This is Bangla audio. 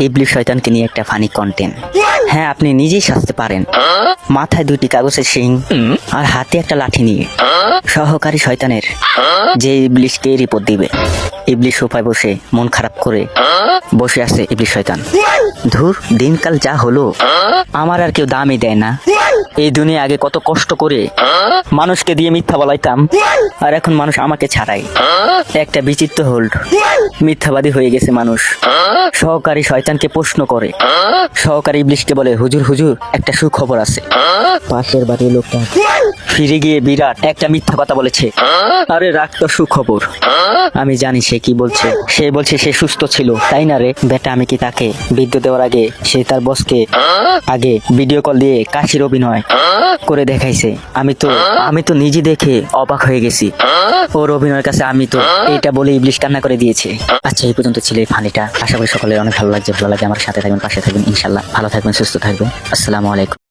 ইবলিশ শয়তানকে নিয়ে একটা ফানি কন্টেন্ট। হ্যাঁ, আপনি নিজেই সাজতে পারেন। মাথায় দুটি কাগজের শিং আর হাতে একটা লাঠি নিয়ে সহকারী শয়তানের যে ইবলিশকে রিপোর্ট দিবে। ইবলিশ সোফায় বসে মন খারাপ করে বসে আছে ইবলিশ শয়তান। ধুর, দিনকাল যা হলো, আমার আর কেউ দামই দেয় না। এই দুনিয়া আগে কত কষ্ট করে মানুষকে দিয়ে মিথ্যা বলাইতাম, আর এখন মানুষ আমাকে ছাড়াই। একটা বিচিত্র হোল্ড, মিথ্যাবাদী হয়ে গেছে মানুষ। সহকারী শয়তানকে প্রশ্ন করে, সহকারী ইবলিশকে বলে, হুজুর হুজুর, একটা সুখবর আছে। পাশের বাড়ির লোকটা ফিরে গিয়ে বিরাট একটা মিথ্যা কথা বলেছে। আরে রাখ তো সুখবর, আমি জানি সে কি বলছে। সে বলছে সে সুস্থ ছিল, তাই না রে বেটা? আমি কি তাকে বিদ্যুৎ দেওয়ার আগে সে তার বসকে আগে ভিডিও কল দিয়ে কাশির অভিনয় করে দেখাইছে। আমি তো নিজে দেখে অবাক হয়ে গেছি। ওর অভিনয়ের কাছে আমি তো এটা বলে ইবলিশ কান্না করে দিয়েছে। আচ্ছা, এই পর্যন্ত ছিল এই ফানিটা। আশা করি সকলের অনেক ভালো লাগছে। ভালো লাগে আমার সাথে থাকবেন, পাশে থাকবেন ইনশাল্লাহ। ভালো থাকবেন, সুস্থ থাকবেন। আসসালামু আলাইকুম।